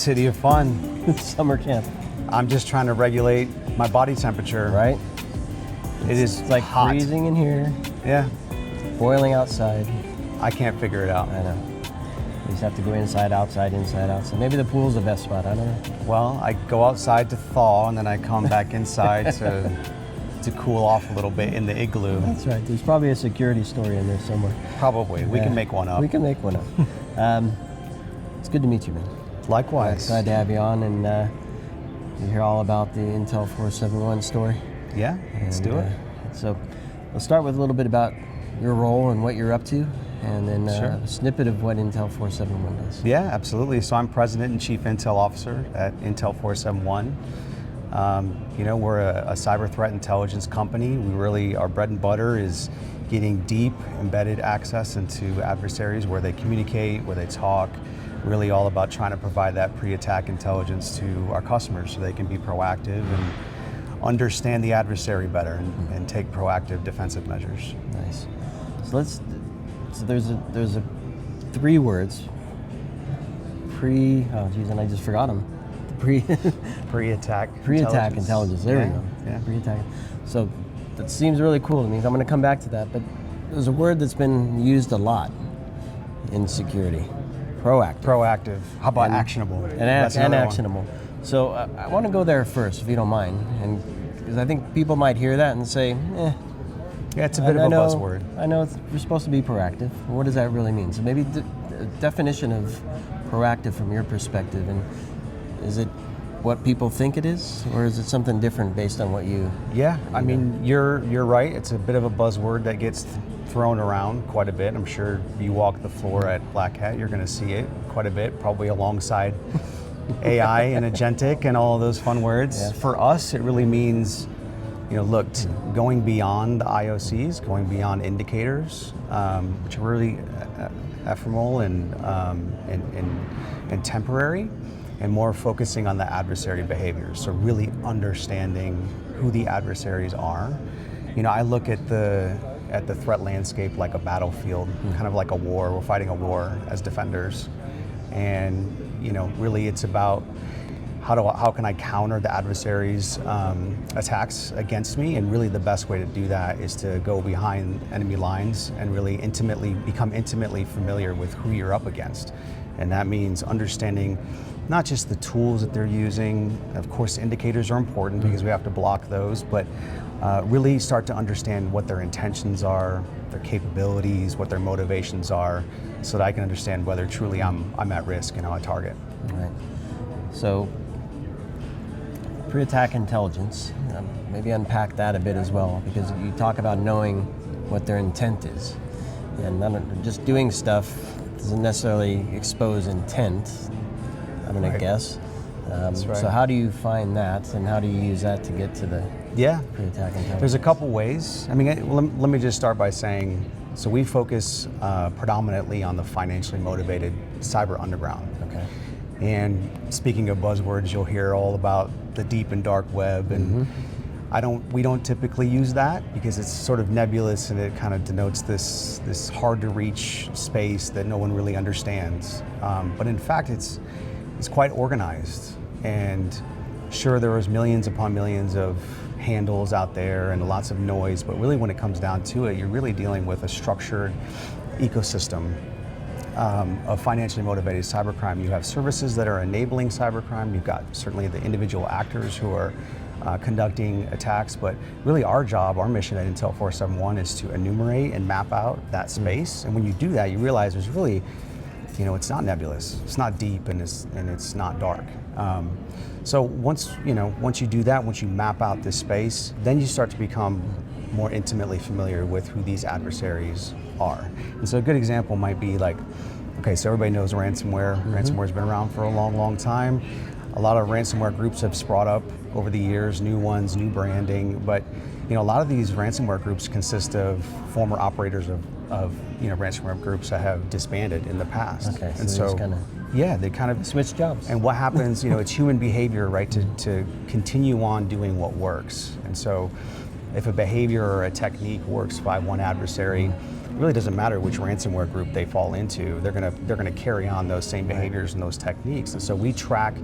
city of fun. Summer camp. I'm just trying to regulate my body temperature. Right? It is like hot. Freezing in here, Yeah, boiling outside. I can't figure it out. I know. You just have to go inside, outside, inside, outside. Maybe the pool's the best spot, I don't know. Well, I go outside to thaw, and then I come back inside to cool off a little bit in the igloo. That's right. There's probably a security story in there somewhere. Probably. We can make one up. We can make one up. It's good to meet you, man. Likewise. Glad to have you on, and you hear all about the Intel 471 story. Yeah, let's do it. So we'll start with a little bit about your role and what you're up to, and then a snippet of what Intel 471 does. Yeah, absolutely. So I'm President and Chief Intel Officer at Intel 471. We're a cyber threat intelligence company. Our bread and butter is getting deep, embedded access into adversaries where they communicate, where they talk, really all about trying to provide that pre-attack intelligence to our customers so they can be proactive and understand the adversary better and take proactive defensive measures. Nice. So there's a 3 words. And I just forgot them. Pre-attack intelligence. There we go. Yeah. Pre-attack. So that seems really cool to me. I'm going to come back to that, but there's a word that's been used a lot in security. Proactive. How about actionable? And actionable. So I want to go there first, if you don't mind, and because I think people might hear that and say, Yeah, it's a bit of a buzzword. I know we're supposed to be proactive. What does that really mean? So maybe a definition of proactive from your perspective, and is it what people think it is, or is it something different based on what you? Yeah, I mean, you're right. It's a bit of a buzzword that gets thrown around quite a bit. I'm sure you walk the floor at Black Hat, you're going to see it quite a bit, probably alongside AI and agentic and all of those fun words. Yeah. For us, it really means, going beyond the IOCs, going beyond indicators, which are really ephemeral and temporary, and more focusing on the adversary behaviors. So really understanding who the adversaries are. I look at the threat landscape like a battlefield, kind of like a war. We're fighting a war as defenders, and really it's about how can I counter the adversary's attacks against me, and really the best way to do that is to go behind enemy lines and really become intimately familiar with who you're up against. And that means understanding not just the tools that they're using. Of course, indicators are important because we have to block those, but really start to understand what their intentions are, their capabilities, what their motivations are, so that I can understand whether truly I'm at risk and I'm a target. Right. So, pre-attack intelligence, maybe unpack that a bit as well, because you talk about knowing what their intent is. And just doing stuff doesn't necessarily expose intent, I'm going to guess. That's right. So how do you find that, and how do you use that to get to the pre-attack intelligence? There's a couple ways. I mean, let me just start by saying, so we focus predominantly on the financially motivated cyber underground. Okay. And speaking of buzzwords, you'll hear all about the deep and dark web, and we don't typically use that because it's sort of nebulous and it kind of denotes this hard to reach space that no one really understands. But in fact, it's quite organized, and sure, there was millions upon millions of handles out there and lots of noise, but really when it comes down to it, you're really dealing with a structured ecosystem of financially motivated cybercrime. You have services that are enabling cybercrime. You've got certainly the individual actors who are conducting attacks, but really our mission at Intel 471 is to enumerate and map out that space. And when you do that, you realize there's really, it's not nebulous, it's not deep, and it's not dark. So once you do that, once you map out this space, then you start to become more intimately familiar with who these adversaries are. And so a good example might be like, so everybody knows ransomware. Ransomware's been around for a long, long time. A lot of ransomware groups have sprung up over the years, new ones, new branding, but a lot of these ransomware groups consist of former operators of ransomware groups that have disbanded in the past. Okay, and so they kind of switch jobs. And what happens, it's human behavior, right, to continue on doing what works. And so if a behavior or a technique works by one adversary, really doesn't matter which ransomware group they fall into. They're gonna carry on those same behaviors and those techniques. And so we track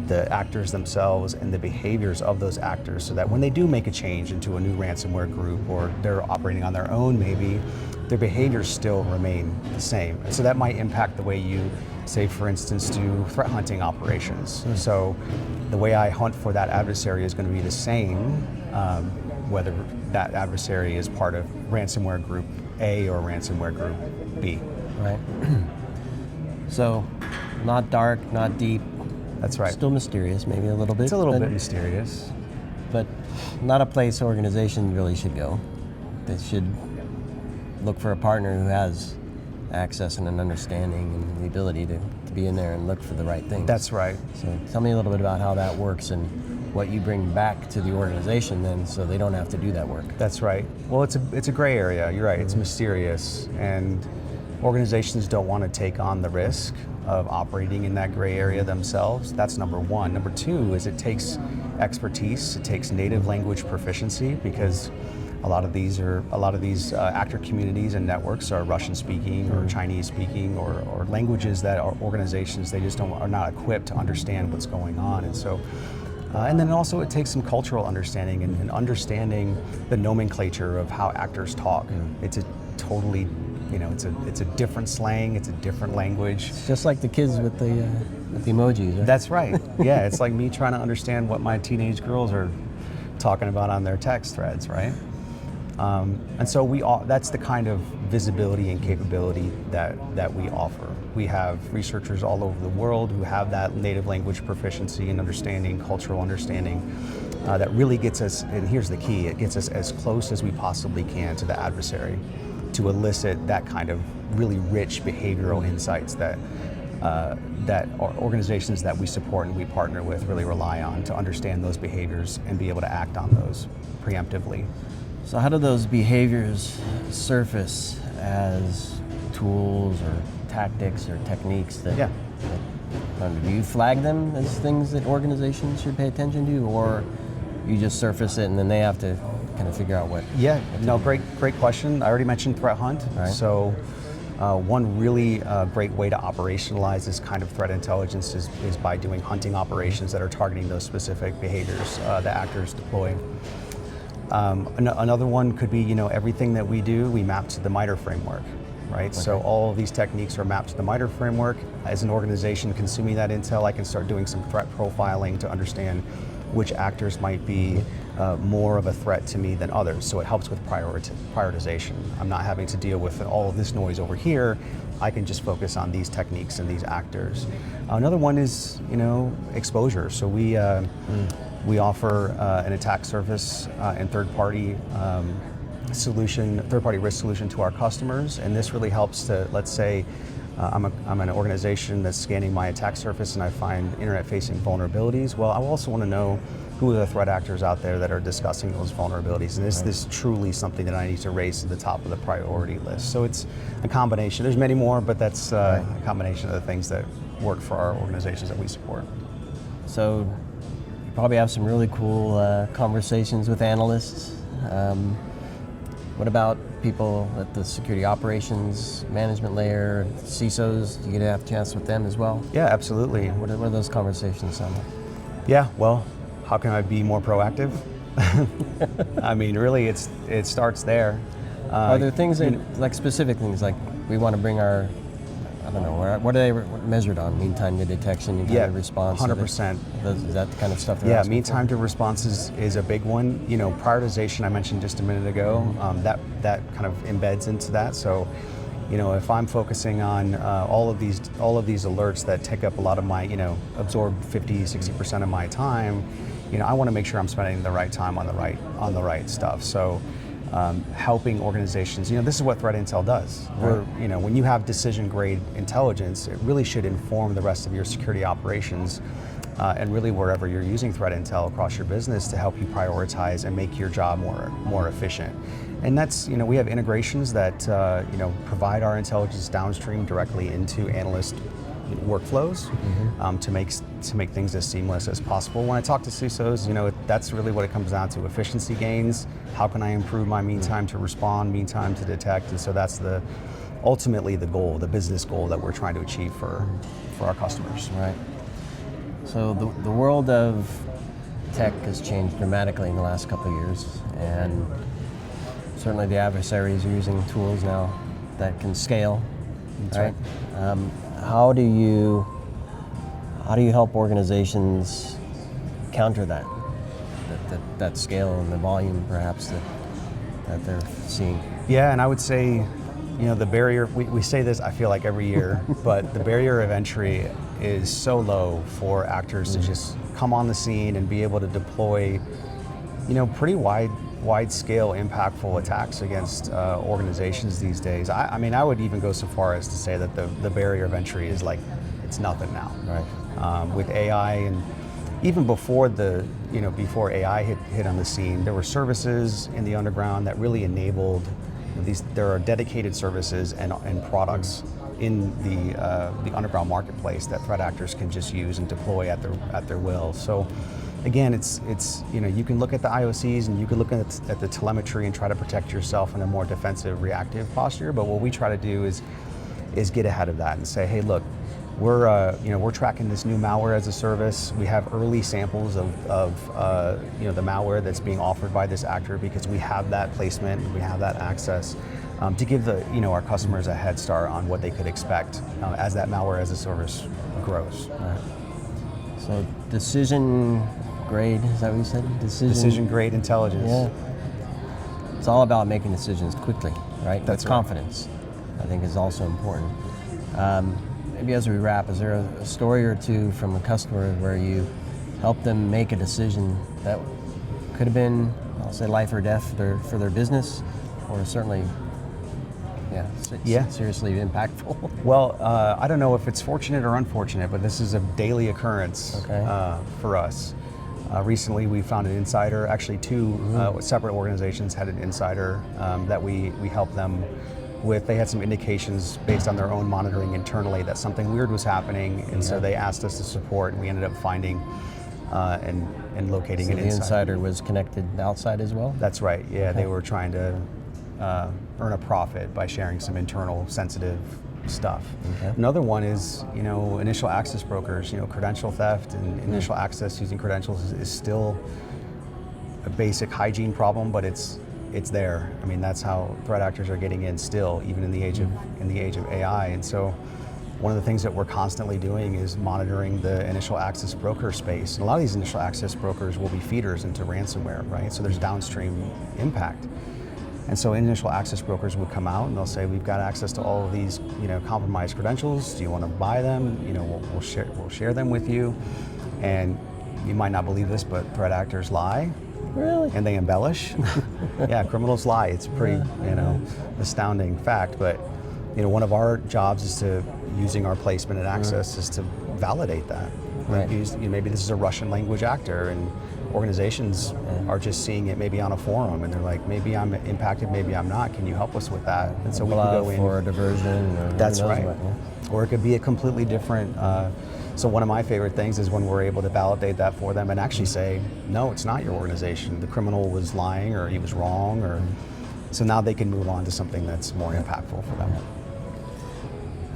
the actors themselves and the behaviors of those actors, so that when they do make a change into a new ransomware group, or they're operating on their own maybe, their behaviors still remain the same. And so that might impact the way you, say for instance, do threat hunting operations. So the way I hunt for that adversary is going to be the same, whether that adversary is part of ransomware group A or ransomware group B. Right. So, not dark, not deep. That's right. Still mysterious, maybe a little bit. It's a little bit mysterious. But not a place organizations really should go. They should look for a partner who has access and an understanding and the ability to be in there and look for the right things. That's right. So tell me a little bit about how that works and what you bring back to the organization then, so they don't have to do that work. That's right. Well, it's a gray area. You're right. It's mysterious, and organizations don't want to take on the risk of operating in that gray area themselves. That's number one. Number two is it takes expertise. It takes native language proficiency, because a lot of these actor communities and networks are Russian speaking or Chinese speaking, or languages that our organizations, they just are not equipped to understand what's going on. And so and then also it takes some cultural understanding and understanding the nomenclature of how actors talk. It's a totally, it's a different slang, it's a different language. It's just like the kids with the emojis, right? That's right. Yeah, it's like me trying to understand what my teenage girls are talking about on their text threads, right? And so that's the kind of visibility and capability that we offer. We have researchers all over the world who have that native language proficiency and understanding, cultural understanding, that really gets us, and here's the key, it gets us as close as we possibly can to the adversary, to elicit that kind of really rich behavioral insights that organizations that we support and we partner with really rely on, to understand those behaviors and be able to act on those preemptively. So how do those behaviors surface as tools or tactics or techniques that, do you flag them as things that organizations should pay attention to, or you just surface it and then they have to kind of figure out what? Yeah, no, great question. I already mentioned threat hunt. Right. So one really great way to operationalize this kind of threat intelligence is by doing hunting operations that are targeting those specific behaviors the actors deploy. Another one could be, everything that we do, we map to the MITRE framework, right? Okay. So all of these techniques are mapped to the MITRE framework. As an organization consuming that intel, I can start doing some threat profiling to understand which actors might be more of a threat to me than others. So it helps with prioritization. I'm not having to deal with all of this noise over here. I can just focus on these techniques and these actors. Another one is, exposure. So we offer an attack surface and third-party risk solution to our customers, and this really helps to, let's say, I'm an organization that's scanning my attack surface and I find internet-facing vulnerabilities. Well, I also want to know who are the threat actors out there that are discussing those vulnerabilities, and this is truly something that I need to raise to the top of the priority list. So it's a combination. There's many more, but that's a combination of the things that work for our organizations that we support. So probably have some really cool conversations with analysts. What about people at the security operations management layer, CISOs? Do you get to have a chance with them as well? Yeah, absolutely. What are those conversations sound like? Yeah, well, how can I be more proactive? I mean, really, it starts there. Are there things like specific things, like we want to bring our, I don't know, what are they measured on? Mean time to detection, mean time to response? 100%. Is that the kind of stuff? Yeah, mean time to response is a big one. Prioritization I mentioned just a minute ago, that kind of embeds into that. So, if I'm focusing on all of these alerts that take up a lot of my, absorb 50-60% of my time, I want to make sure I'm spending the right time on the right stuff. So. Helping organizations, this is what threat intel does. When you have decision grade intelligence, it really should inform the rest of your security operations and really wherever you're using threat intel across your business to help you prioritize and make your job more efficient. And that's, we have integrations that, provide our intelligence downstream directly into analyst workflows to make things as seamless as possible. When I talk to CISOs, that's really what it comes down to: efficiency gains. How can I improve my mean time to respond, mean time to detect? And so that's ultimately the goal, the business goal that we're trying to achieve for our customers. Right. So the world of tech has changed dramatically in the last couple of years, and certainly the adversaries are using tools now that can scale. That's right. How do you help organizations counter that scale and the volume perhaps that they're seeing? Yeah, and I would say, the barrier, we say this, I feel like every year, but the barrier of entry is so low for actors to just come on the scene and be able to deploy, pretty wide scale, impactful attacks against organizations these days. I would even go so far as to say that the barrier of entry is it's nothing now. Right. With AI, and even before before AI hit on the scene, there were services in the underground that really enabled these. There are dedicated services and products in the underground marketplace that threat actors can just use and deploy at their will. So again, it's you can look at the IOCs and you can look at the telemetry and try to protect yourself in a more defensive, reactive posture. But what we try to do is get ahead of that and say, hey, look, we're tracking this new malware as a service. We have early samples of the malware that's being offered by this actor because we have that placement and we have that access to give our customers a head start on what they could expect as that malware as a service grows. Right. So decision grade, is that what you said? Decision grade intelligence. Yeah. It's all about making decisions quickly, right? That's With right. confidence, I think, is also important. Maybe as we wrap, is there a story or two from a customer where you helped them make a decision that could have been, I'll say, life or death for their business, or certainly, seriously impactful? Well, I don't know if it's fortunate or unfortunate, but this is a daily occurrence for us. Recently, we found an insider. Actually, two separate organizations had an insider that we helped them with. They had some indications based on their own monitoring internally that something weird was happening, and so they asked us to support, and we ended up finding and locating an insider. The insider was connected outside as well? That's right, yeah. Okay. They were trying to earn a profit by sharing some internal sensitive stuff. Okay. Another one is, initial access brokers. Credential theft and initial access using credentials is still a basic hygiene problem, but it's there. That's how threat actors are getting in still, even in the age of AI. And so, one of the things that we're constantly doing is monitoring the initial access broker space. And a lot of these initial access brokers will be feeders into ransomware, right? So there's downstream impact. And so initial access brokers would come out and they'll say, we've got access to all of these, compromised credentials. Do you want to buy them? We'll share them with you. And you might not believe this, but threat actors lie. Really? And they embellish. Yeah, criminals lie. It's pretty, astounding fact. But, one of our jobs is to, using our placement and access, is to validate that. Right. Maybe this is a Russian language actor, and organizations are just seeing it maybe on a forum, and they're like, maybe I'm impacted, maybe I'm not. Can you help us with that? And so we can go in. Or a diversion. Or that's right. Or it could be a completely different. So one of my favorite things is when we're able to validate that for them and actually say, no, it's not your organization. The criminal was lying, or he was wrong, or so now they can move on to something that's more impactful for them.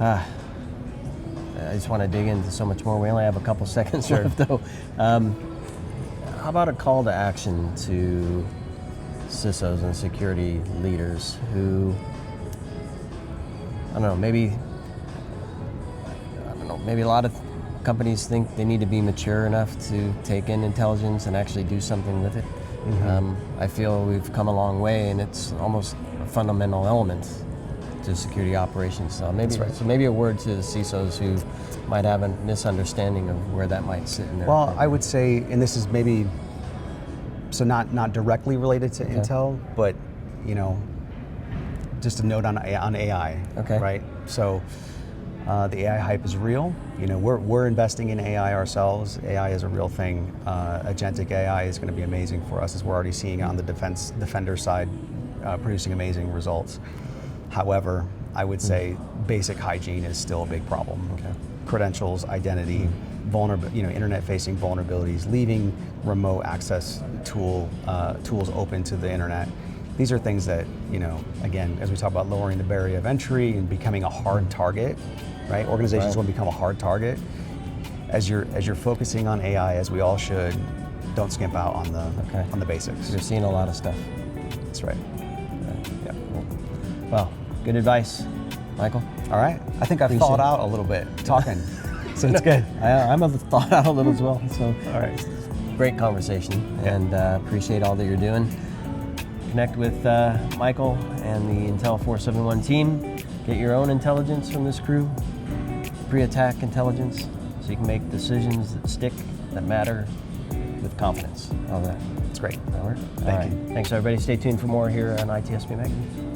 I just want to dig into so much more. We only have a couple seconds left, though. How about a call to action to CISOs and security leaders who, maybe a lot of companies think they need to be mature enough to take in intelligence and actually do something with it. I feel we've come a long way, and it's almost a fundamental element to security operations. So maybe a word to the CISOs who might have a misunderstanding of where that might sit in their program. I would say, and this is maybe, so not directly related to Intel, but just a note on AI, right? So the AI hype is real. We're investing in AI ourselves. AI is a real thing. Agentic AI is going to be amazing for us, as we're already seeing on the defender side, producing amazing results. However, I would say basic hygiene is still a big problem. Okay. Credentials, identity, internet-facing vulnerabilities, leaving remote access tools open to the internet. These are things that, again, as we talk about lowering the barrier of entry and becoming a hard target, right? Organizations want to become a hard target. As you're focusing on AI, as we all should, don't skimp out on the basics. You're seeing a lot of stuff. That's right. Yeah. Cool. Well, good advice, Michael. All right. I think I've thawed out a little bit talking, so it's good. I'm thought out a little as well. So, all right. Great conversation, and appreciate all that you're doing. Connect with Michael and the Intel 471 team. Get your own intelligence from this crew, pre-attack intelligence, so you can make decisions that stick, that matter, with confidence. All right. It's great. That work? Thank you. Thanks, everybody. Stay tuned for more here on ITSP Magazine.